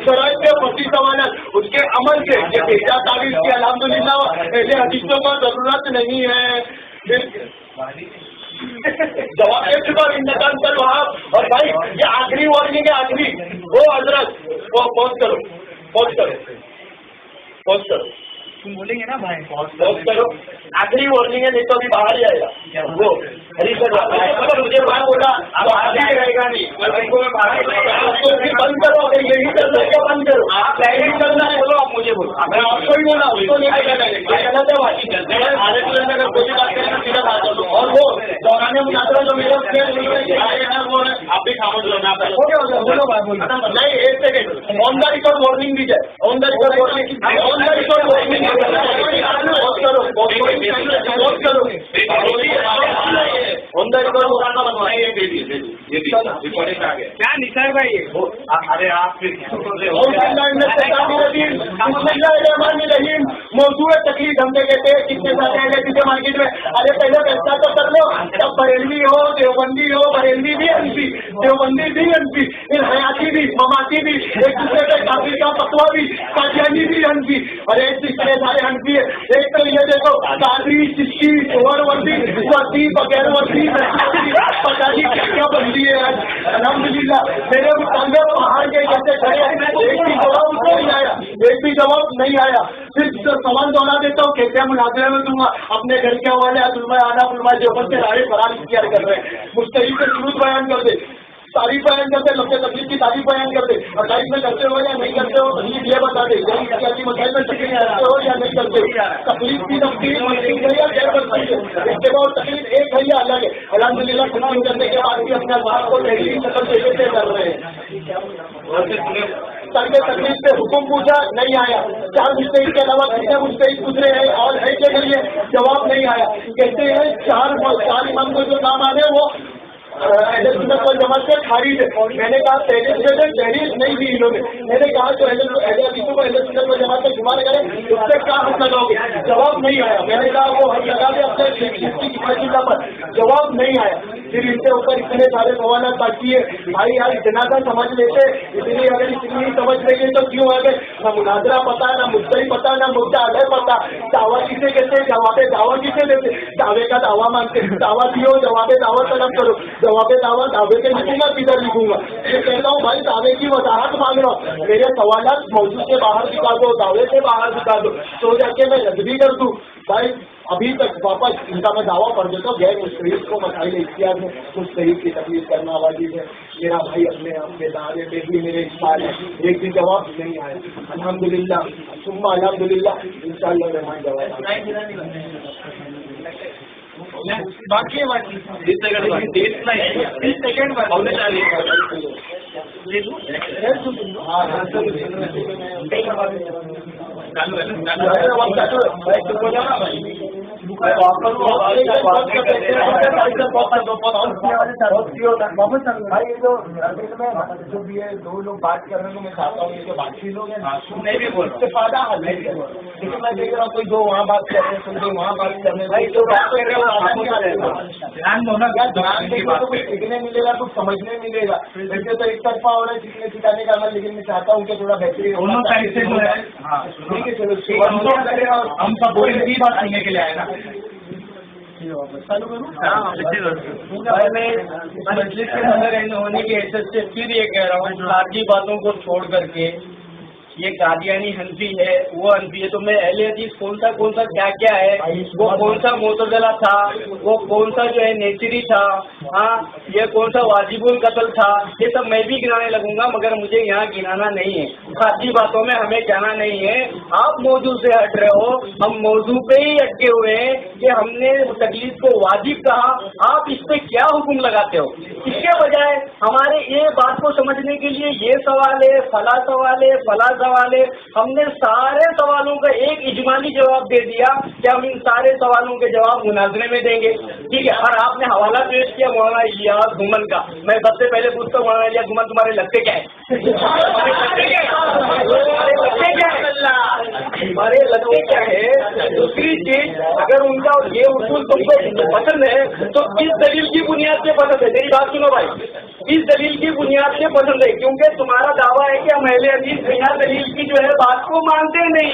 شرائط کے فصیح سوالات اس کے عمل سے یہ بھیجا تعریف کی الحمدللہ ایسے حدیثوں کو ضرورت نہیں ہے. جواب کے صفر انتقال کر وہاں. اور بھائی یہ آخری وارننگ ہے, آخری. وہ حضرت وہ پوز کرو تم بولیں گے نا بھائی, پوز کرو. آخری وارننگ ہے, نہیں تو ابھی باہر ہی آئے گا. وہ مجھے بھائی بولا تو آگے رہے گا نہیں. بند کرو, اگر یہی کرنا ہے بند کرو. آپ یہی کرنا ہے بولو, آپ مجھے بولو. میں آپ کو ہی بولا, اس کو نہیں اگر کوئی بات کریں سیدھا بات کرو. اور وہ دوران مناظرہ جو میرا آپ بھی خاموش رہنا نہیں. ایک second, on the record warning دی جائے. On the record warning, on the record warning کیا نثار بھائی. ارے آپ موضوع تکلیف ہم سے کہتے ہیں کتنے سارے ہیں کسی مارکیٹ میں. ارے پہلے فیصلہ تو کر لو. جب بریلوی ہو, دیوبندی ہو, بریلوی بھی انفی, دیوبندی بھی انفی, پھر حیاتی بھی, مماتی بھی, ایک دوسرے کے کافی کا پتوا بھی, قادیانی بھی انفی. اور ایک دوسرے سارے انفی ہے. ایک تو یہ دیکھو قادری, چشتی, سور ورزی, وردی, بغیر ورزی, پتا نہیں کیا کیا بندی ہے. الحمدللہ میرے مطالبے باہر کے جیسے کھڑے ہیں, ایک بھی جواب نہیں آیا, ایک بھی جواب نہیں آیا. پھر سوال دوہرا دیتا ہوں, کہتے ہیں مناظرے میں دوں گا. اپنے گھر کے حوالے علماء آنا علماء دیوبند سے رائے فرار اختیار کر رہے ہیں. مستحیل سے ضرور بیان کر دے, تعریف بیان کرتے, لفظ تکلیف کی تعریف بیان کرتے. اور تعریف میں کرتے ہو یا نہیں کرتے ہو, تکلیف یہ بتا دے. مسائل میں تکلیف کرتے ہو یا نہیں کرتے. تکلیف کی تفصیل ہے یا غیر بنتی ہے, اس کے بعد تکلیف ایک ہے یا الگ ہے. الحمدللہ تسلیم کرنے کے بعد بھی اپنے اللہ کو تحریر نقل سے کر رہے ہیں. تکلیف سے حکم پوچھا, نہیں آیا. 4 مستحق کے علاوہ کتنے مستحق گزرے ہیں اور ہے کے لیے جواب نہیں آیا. کہتے ہیں 4 امام کو جو نام آنے وہ اہل سنت والجماعت سے خارج ہے. میں نے کہا تحریر نہیں دی انہوں نے. میں نے کہا جو اہل حدیثوں کو اہل سنت والجماعت سے شمار کریں اس سے کیا حق لگاؤ گے. جواب نہیں آیا. میں نے کہا وہ حق لگا دے اپنے کی پر, جواب نہیں آیا. پھر ان کے اوپر اتنے سارے سوالات باقی ہے. بھائی یار اتنا سا سمجھ لیتے, اتنی اگر اتنی سمجھ رہی ہے تو کیوں آ گئے. نہ مناظرہ پتا, نہ مدعی پتا, نہ مدعا علیہ پتا. دعویٰ کسے کہتے, جواب دعویٰ کسے دیتے. دعوے کا دعویٰ مانگتے, دعویٰ دیو, جواب دعویٰ طلب کرو. جواب دعویٰ دعوے کے لکھوں گا, کدھر لکھوں گا. یہ کہتا ہوں بھائی دعوے کی وضاحت مانگ رہا ہوں. میرے سوالات موضوع سے باہر دکھا دو, دعوے سے باہر دکھا دو, تو جا کے میں رد بھی کر دوں. بھائی ابھی تک واپس ان کا میں دعویٰ پڑھ دیتا ہوں, غیر مستحق کو مسائل اختیار میں مستحق کی تکلیف کرنا واجب ہے. میرا بھائی اپنے آپ کے دعوے میں بھی میرے اخبار ہے, ایک بھی جواب نہیں آیا. الحمدللہ ثم الحمدللہ انشاءاللہ مہمان جواب باقی جو بھی ہے 2 لوگ بات کر رہے ہیں, میں چاہتا ہوں کہ باقی لوگ ہیں بھی بول استفادہ حل ہے. لیکن میں دیکھ رہا ہوں کوئی 2 وہاں بات کر رہے ہیں, کوئی 2 وہاں بات کر رہے ہیں. جو بات کر رہے ہیں کچھ سیکھنے ملے گا, کچھ سمجھنے ملے گا. ویسے تو ایک طرفہ ہو رہا ہے سیکھنے سکھانے کا, لیکن میں چاہتا ہوں کہ تھوڑا بہترین ٹھیک ہے. چلو ہم سب وہی بات سننے کے لیے آئے نا. مجلس کے اندر ہونے کی حیثیت سے پھر یہ کہہ رہا ہوں, ساری باتوں کو چھوڑ کر کے یہ قادیانی حنفی ہے, وہ حنفی ہے, تو میں اہل حدیث کون سا کیا کیا ہے, وہ کون سا معتزلہ تھا, وہ کون سا جو ہے نیچری تھا, ہاں یہ کون سا واجب القتل تھا, یہ سب میں بھی گنانے لگوں گا, مگر مجھے یہاں گنانا نہیں ہے. ساری باتوں میں ہمیں جانا نہیں ہے. آپ موضوع سے ہٹ رہے ہو, ہم موضوع پہ ہی اٹکے ہوئے ہیں کہ ہم نے تکلیف کو واجب کہا, آپ اس پہ کیا حکم لگاتے ہو. اس کے بجائے ہمارے یہ بات کو سمجھنے کے لیے یہ سوال ہے, فلاں سوال ہے, فلاں سوال ہے, ہم نے سارے سوالوں کا ایک اجمالی جواب دے دیا کہ ہم ان سارے سوالوں کے جواب مناظرے میں دیں گے. ٹھیک ہے. اور آپ نے حوالہ پیش کیا مولانا الیاس گھومن کا. میں سب سے پہلے پوچھتا ہوں مولانا الیاس گھومن تمہارے لگتے کیا ہے, ہمارے لگتے کیا ہے. دوسری چیز, اگر ان کا یہ اصول تم کو پسند ہے تو کس دلیل کی بنیاد پہ پسند ہے. میری بات سنو بھائی, اس دلیل کی بنیاد سے پسند ہے، کیونکہ تمہارا دعویٰ ہے کہ ہم اہل حدیث بنا دلیل کی جو ہے بات کو مانتے نہیں،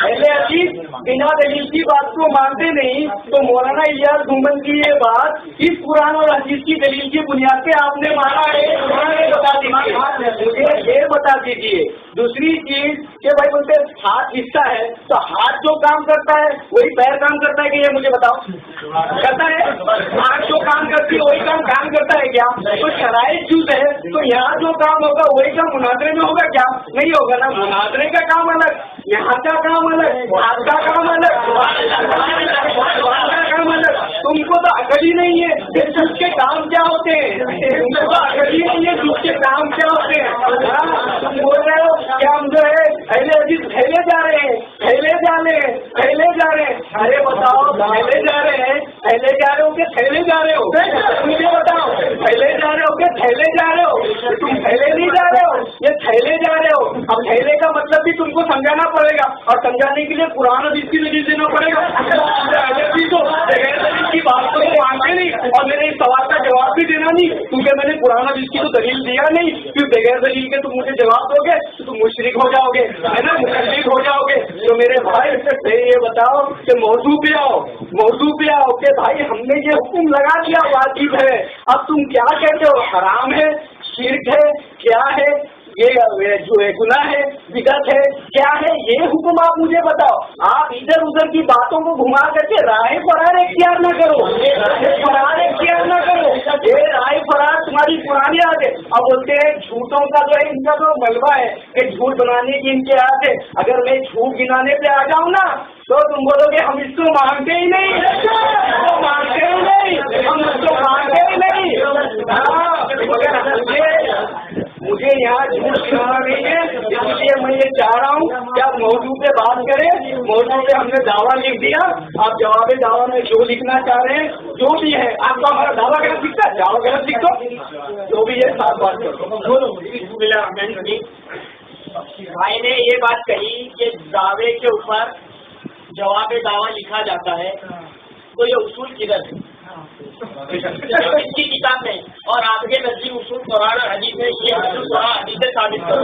اہل حدیث بنا دلیل کی بات کو مانتے نہیں، تو مولانا الیاس گنبد کی یہ بات اس قرآن اور حدیث کی دلیل کی بنیاد پہ آپ نے مانا ہے، مجھے یہ بتا دیجیے۔ دوسری چیز کہ بھائی بولتے ہاتھ حصہ ہے، تو ہاتھ جو کام کرتا ہے وہی پیر کام کرتا ہے کہ یہ مجھے بتاؤ کرتا ہے؟ ہاتھ جو کام کرتی ہے وہی کام کرتا ہے کیا؟ تو شرائط جز ہے، تو یہاں جو کام ہوگا وہی کام مناظرے میں ہوگا کیا؟ نہیں ہوگا نا، مناظرے کا کام الگ، یہاں کا کام الگ، ہاتھ کا کام الگ، کام الگ۔ تم کو تو عقل ہی نہیں ہے کہ جس کے کام کیا ہوتے ہیں، تم کو تو عقل ہی نہیں ہے جس کے کام کیا ہوتے ہیں۔ تم بول رہے ہو کہ ہم جو ہے اہل حدیث پھیلے جا رہے ہیں، پھیلے جا رہے ہیں، پھیلے جا رہے ہیں۔ ارے بتاؤ، پھیلے جا رہے ہیں، پھیلے جا رہے ہو کہ پھیلے جا رہے ہو؟ مجھے بتاؤ، پھیلے جا رہے ہو کہ پھیلے جا رہے ہو؟ تم پھیلے نہیں جا رہے ہو، یہ پھیلے جا رہے ہو۔ اب پھیلے کا مطلب بھی تم کو سمجھانا پڑے گا، اور سمجھانے کے لیے قرآن حدیث کی دلیل دینا پڑے گا۔ کی بات کو مانتے نہیں، اور میرے اس سوال کا جواب بھی دینا نہیں، کیونکہ میں نے قرآن حدیث کی تو دلیل دیا نہیں، پھر بغیر دلیل کے تم مجھے جواب دو گے تو تم مشرک ہو جاؤ گے، ہے نا، مشرک ہو جاؤ گے۔ تو میرے بھائی یہ بتاؤ کہ موضوع پہ آؤ کہ بھائی ہم نے یہ حکم لگا دیا واجب ہے، اب تم کیا کہتے ہو؟ حرام ہے، شرک ہے، کیا ہے یہ جو ہے، گناہ ہے، بدعت ہے، کیا ہے یہ حکم آپ مجھے بتاؤ۔ آپ ادھر ادھر کی باتوں کو گھما کر کے رائے فرار اختیار نہ کرو، فرار اختیار نہ کرو، یہ رائے فرار تمہاری پرانی عادت ہے۔ اب بولتے ہیں جھوٹوں کا جو ہے ان کا جو ملبہ ہے کہ جھوٹ بنانے کی ان کی عادت ہے، اگر میں جھوٹ گنانے پہ آ جاؤں نا تو تم بولو گے ہم اس کو مانتے ہی نہیں، مانتے ہی نہیں، ہم اس کو مانتے ہی نہیں۔ ہاں مجھے یہاں جھوٹ سنانا نہیں ہے، اس لیے میں یہ چاہ رہا ہوں کہ آپ موضوع پہ بات کریں۔ موضوع پہ ہم نے دعویٰ لکھ دیا، آپ جواب دعویٰ میں جو لکھنا چاہ رہے ہیں جو بھی ہے، آپ کا ہمارا دعویٰ غلط لکھتا ہے، دعویٰ غلط لکھ دو، جو بھی ہے ساتھ بات کرو۔ بھائی نے یہ بات کہی کہ دعوے کے اوپر جواب دعویٰ لکھا جاتا ہے، تو یہ اصول کدھر ہے؟ اس کی کتاب میں اور آپ کے نزدیک اصول قرآن اور حدیث میں یہ اصول قرآن حدیث سے ثابت کرو۔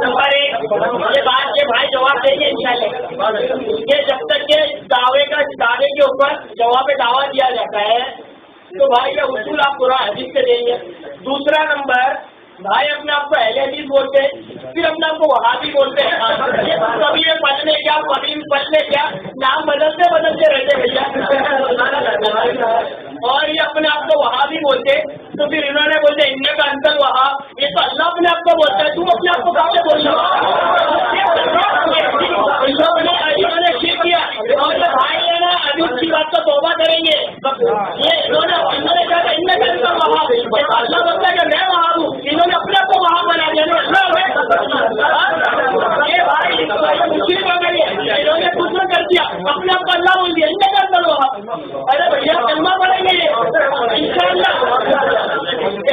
نمبر ایک یہ بات کے بھائی جواب دیں گے انشاءاللہ کہ جب تک کہ دعوے کے اوپر جواب دعویٰ دیا جاتا ہے تو بھائی یہ اصول آپ قرآن حدیث سے دیں گے۔ دوسرا نمبر بھائی اپنے آپ کو اہل حدیث بولتے ہیں، پھر اپنے آپ کو وہابی بولتے ہیں، کبھی یہ پلنے کیا کبھی پلنے کیا نام بدلتے رہتے بھیا، اور یہ اپنے آپ کو وہابی بولتے، تو پھر انہوں نے بولتے ان کا انکل وہاب، یہ تو اللہ اپنے آپ کو بولتا ہے، تم اپنے آپ کو کہاں سے بول رہے کیا؟ اور بھائی ہے نا ابھی اس کی بات کو توبہ کریں گے، یہ انہوں نے کہا تھا ان کا انکل وہاب، اللہ بولتا ہے کہ میں وہاب ہوں، انہوں نے اپنے آپ کو وہاں بنا دیا، یہ بھائی مسلم ہو گئی ہے، انہوں نے کچھ نہ کر دیا، اپنے آپ کو اللہ بول دیا، ان کا انکل وہاب۔ ارے بھیا کلمہ پڑھیں گے انشاءاللہ،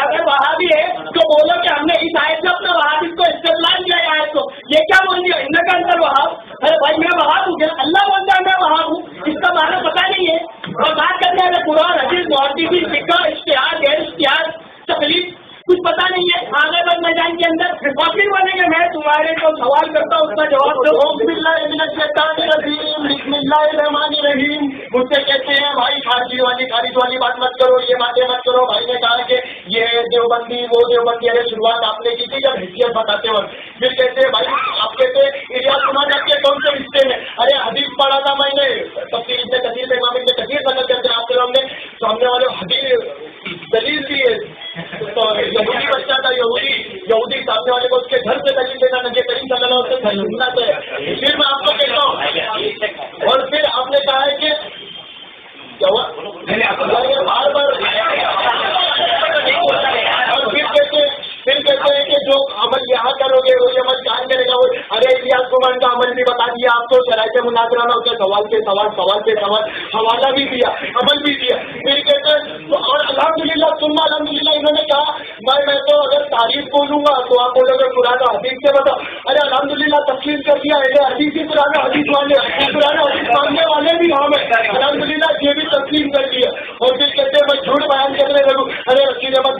اگر وہابی ہے تو بولو کہ ہم نے اس آیت سے اپنا وہابی کو استعمال کیا ہے، آیت کو یہ کیا بول دیا ان کا انکل وہاب۔ ارے بھائی میں وہاب ہوں، اللہ بولتا ہے میں وہاب ہوں، اس کا معنی پتا نہیں ہے۔ اور بات کرتے ہیں قرآن حدیث محدثین فقہ اجتہاد غیر اجتہاد تکلیف کچھ پتا نہیں ہے، آگے بڑھ میدان کے اندر اور پھر بولیں گے میں تمہارے کو سوال کرتا ہوں اس کا جواب دو۔ بسم اللہ الرحمن الرحیم۔ مجھ سے کہتے ہیں بھائی خارجی والی بات مت کرو، یہ باتیں مت کرو۔ بھائی نے کہا کہ یہ دیوبندی وہ دیوبندی، ارے شروعات آپ نے کی تھی جب حیثیت بتاتے وقت، پھر کہتے ہیں بھائی آپ کہتے الیاس سنا جاتی ہے کون سے حصے میں؟ ارے حدیث پڑھا تھا میں نے تفسیر ابن کثیر میں، امام ابن کثیر نقل کرتے ہیں آپ کے سامنے والے حدیث دلیل دی ہے، تو یہودی بچہ تھا، یہودی سامنے والے کو اس کے گھر سے دلیل دینا نبی کریم صلی اللہ علیہ وسلم سنت ہے۔ پھر میں آپ کو کہتا ہوں، اور پھر آپ نے کہا ہے کہ بار بار اور پھر کہتے ہیں کہ جو عمل یہاں کرو گے وہی عمل کہاں کرے گا۔ ارے الیاس گمان کا عمل بھی بتا دیا آپ کو، شرائط مناظرہ میں ہوتے سوال پہ سوال حوالہ بھی دیا، عمل بھی دیا۔ پھر کہتے ہیں اور الحمدللہ سننا الحمدللہ انہوں نے کہا میں تو اگر تعریف بولوں گا تو آپ بولو گے قرآن حدیث سے بتاؤ۔ ارے الحمدللہ تسلیم کر دیا ہے حدیث ہی قرآن حدیث ماننے والے بھی ہم ہیں، الحمدللہ یہ بھی تسلیم کر دیا۔ اور پھر کہتے ہیں میں جھوٹ بیان کرنے لگوں، ارے رشید احمد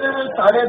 10:30